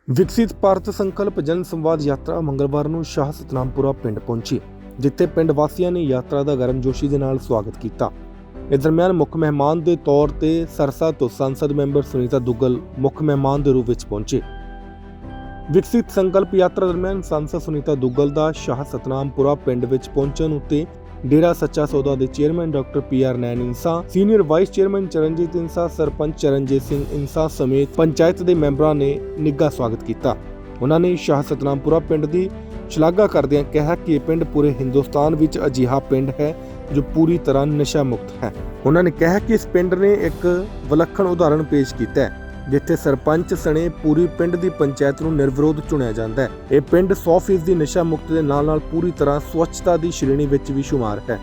ਵਿਕਸਿਤ ਭਾਰਤ ਸੰਕਲਪ ਜਨ ਸੰਵਾਦ ਯਾਤਰਾ ਮੰਗਲਵਾਰ ਨੂੰ ਸ਼ਾਹ ਸਤਨਾਮਪੁਰਾ ਪਿੰਡ ਪਹੁੰਚੀ, ਜਿੱਥੇ ਪਿੰਡ ਵਾਸੀਆਂ ਨੇ ਯਾਤਰਾ ਦਾ ਗਰਮਜੋਸ਼ੀ ਦੇ ਨਾਲ ਸਵਾਗਤ ਕੀਤਾ। ਇਸ ਦਰਮਿਆਨ ਮੁੱਖ ਮਹਿਮਾਨ ਦੇ ਤੌਰ ਤੇ ਸਰਸਾ ਤੋਂ ਸੰਸਦ ਮੈਂਬਰ ਸੁਨੀਤਾ ਦੁੱਗਲ ਮੁੱਖ ਮਹਿਮਾਨ ਦੇ ਰੂਪ ਵਿੱਚ ਪਹੁੰਚੇ। ਵਿਕਸਿਤ ਸੰਕਲਪ ਯਾਤਰਾ ਦਰਮਿਆਨ ਸੰਸਦ ਸੁਨੀਤਾ ਦੁੱਗਲ ਦਾ ਸ਼ਾਹ ਸਤਨਾਮਪੁਰਾ ਪਿੰਡ ਵਿੱਚ ਪਹੁੰਚਣ ਉੱਤੇ डेरा सच्चा सौदा के चेयरमैन डॉक्टर PR नैन इंसा, सीनियर वाइस चेयरमैन चरणजीत इंसा, सरपंच चरणजीत सिंह इंसा समेत पंचायत के मैंबरों ने निੱਘਾ स्वागत किया। उन्होंने शाह सतनामपुरा पिंड की शलाघा करदियां कहा कि यह पिंड पूरे हिंदुस्तान विच अजिहा पिंड है जो पूरी तरह नशा मुक्त है। उन्होंने कहा कि इस पिंड ने एक विलक्षण उदाहरण पेश किया है जिथे सरपंच सने पूरी पिंड की पंचायत नूं निर्विरोध चुनिया जाता है। यह पिंड 100% नशा मुक्त के नाल पूरी तरह स्वच्छता की श्रेणी विच भी शुमार है।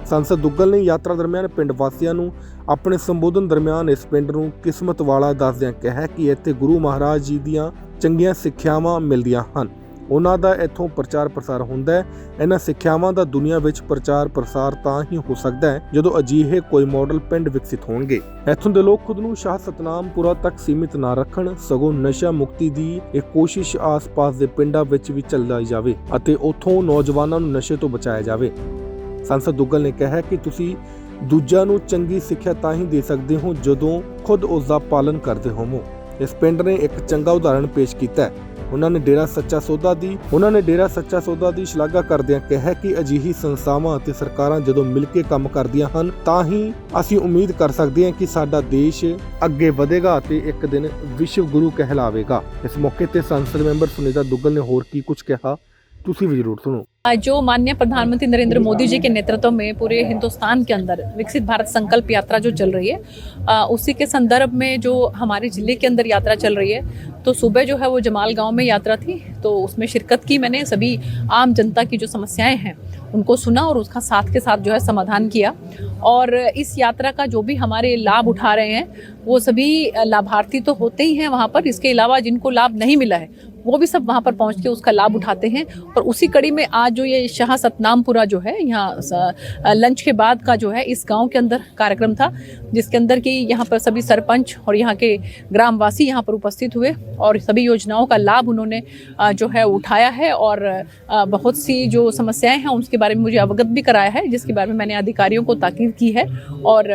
संसद दुग्गल ने यात्रा दरमियान पिंड वासियों नूं अपने संबोधन दरमियान इस पिंड नूं किस्मत वाला दसदियां कहा कि इत्थे गुरु महाराज जी दीआं चंगीआं सिक्ख्यावां मिलदियां हन। उन्हां दा इत्थों प्रचार प्रसार हुंदा है। इन्हां सिक्ख्यावां दा दुनिया विच प्रचार प्रसार तां ही हो सकदा है जदों अजीहे कोई मॉडल पिंड विकसित होणगे। इत्थों दे लोक खुद नूं शाह सतनामपुरा तक सीमित ना रखण, सगों नशा मुक्ति दी एक कोशिश आस-पास दे पिंडां विच भी चलाई जावे अते उत्थों नौजवानां नूं नशे तो बचाया जावे। संसद दुग्गल ने कहा कि तुसीं दूजिआं नूं चंगी सिੱਖਿਆ तां ही दे सकदे हो जदों खुद उस दा पालन करदे होवो। इस पिंड ने एक चंगा उदाहरण पेश कीता है। उन्होंने डेरा सच्चा सौदा की शलाघा करदियां कहा कि अजिही संस्थावां अते सरकारां जदों मिल के काम करदियां हन तां ही असीं उम्मीद कर सकदे हां कि साडा देश अगे वधेगा अते एक दिन विश्व गुरु कहलावेगा। इस मौके ते संसद मैंबर सुनीता दुग्गल ने होर की कुछ कहा, तुसीं भी जरूर सुनो। जो माननीय प्रधानमंत्री नरेंद्र मोदी जी के नेतृत्व में पूरे हिंदुस्तान के अंदर विकसित भारत संकल्प यात्रा जो चल रही है, उसी के संदर्भ में जो हमारे जिले के अंदर यात्रा चल रही है, तो सुबह जो है वो जमाल गांव में यात्रा थी, तो उसमें शिरकत की मैंने। सभी आम जनता की जो समस्याएं हैं उनको सुना और उसका साथ के साथ जो है समाधान किया। और इस यात्रा का जो भी हमारे लाभ उठा रहे हैं वो सभी लाभार्थी तो होते ही हैं वहाँ पर, इसके अलावा जिनको लाभ नहीं मिला है वो भी सब वहाँ पर पहुँच के उसका लाभ उठाते हैं। और उसी कड़ी में आज जो ये शाह सतनामपुरा जो है, यहाँ लंच के बाद का जो है इस गांव के अंदर कार्यक्रम था, जिसके अंदर कि यहाँ पर सभी सरपंच और यहाँ के ग्रामवासी यहाँ पर उपस्थित हुए और सभी योजनाओं का लाभ उन्होंने जो है उठाया है। और बहुत सी जो समस्याएं हैं उसके बारे में मुझे अवगत भी कराया है, जिसके बारे में मैंने अधिकारियों को ताकीद की है और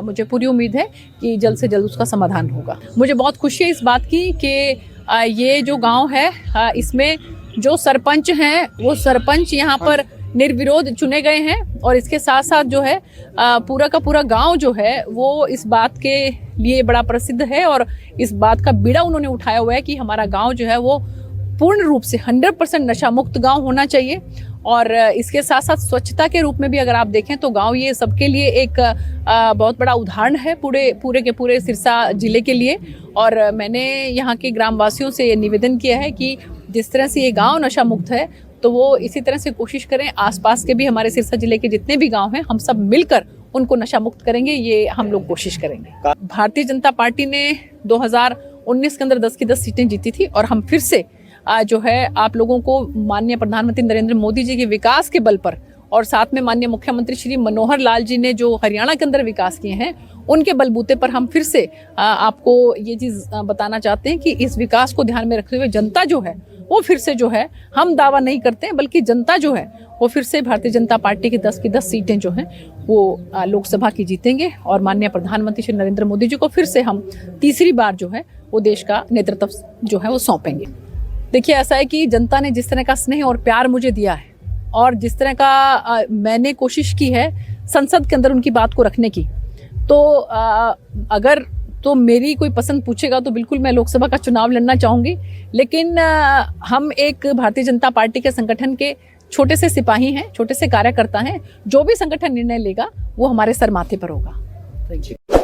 मुझे पूरी उम्मीद है कि जल्द से जल्द उसका समाधान होगा। मुझे बहुत खुशी है इस बात की कि ये जो गांव है इसमें जो सरपंच हैं वो सरपंच यहाँ पर निर्विरोध चुने गए हैं। और इसके साथ साथ जो है पूरा का पूरा गांव जो है वो इस बात के लिए बड़ा प्रसिद्ध है और इस बात का बीड़ा उन्होंने उठाया हुआ है कि हमारा गांव जो है वो पूर्ण रूप से 100% नशा मुक्त गांव होना चाहिए। और इसके साथ साथ स्वच्छता के रूप में भी अगर आप देखें तो गांव ये सबके लिए एक बहुत बड़ा उदाहरण है पूरे के पूरे सिरसा जिले के लिए। और मैंने यहाँ के ग्रामवासियों से ये निवेदन किया है कि जिस तरह से ये गांव नशा मुक्त है तो वो इसी तरह से कोशिश करें, आसपास के भी हमारे सिरसा जिले के जितने भी गांव हैं हम सब मिलकर उनको नशा मुक्त करेंगे, ये हम लोग कोशिश करेंगे। भारतीय जनता पार्टी ने 2019 के अंदर 10 की 10 सीटें जीती थी और हम फिर से जो है आप लोगों को माननीय प्रधानमंत्री नरेंद्र मोदी जी के विकास के बल पर और साथ में माननीय मुख्यमंत्री श्री मनोहर लाल जी ने जो हरियाणा के अंदर विकास किए हैं उनके बलबूते पर हम फिर से आपको ये चीज़ बताना चाहते हैं कि इस विकास को ध्यान में रखते हुए जनता जो है वो फिर से जो है, हम दावा नहीं करते हैं बल्कि जनता जो है वो फिर से भारतीय जनता पार्टी की 10 की 10 सीटें जो हैं वो लोकसभा की जीतेंगे और माननीय प्रधानमंत्री श्री नरेंद्र मोदी जी को फिर से हम तीसरी बार जो है वो देश का नेतृत्व जो है वो सौंपेंगे। देखिए ऐसा है कि जनता ने जिस तरह का स्नेह और प्यार मुझे दिया है और जिस तरह का मैंने कोशिश की है संसद के अंदर उनकी बात को रखने की, तो अगर तो मेरी कोई पसंद पूछेगा तो बिल्कुल मैं लोकसभा का चुनाव लड़ना चाहूँगी। लेकिन हम एक भारतीय जनता पार्टी के संगठन के छोटे से सिपाही हैं, छोटे से कार्यकर्ता हैं। जो भी संगठन निर्णय लेगा वो हमारे सर माथे पर होगा।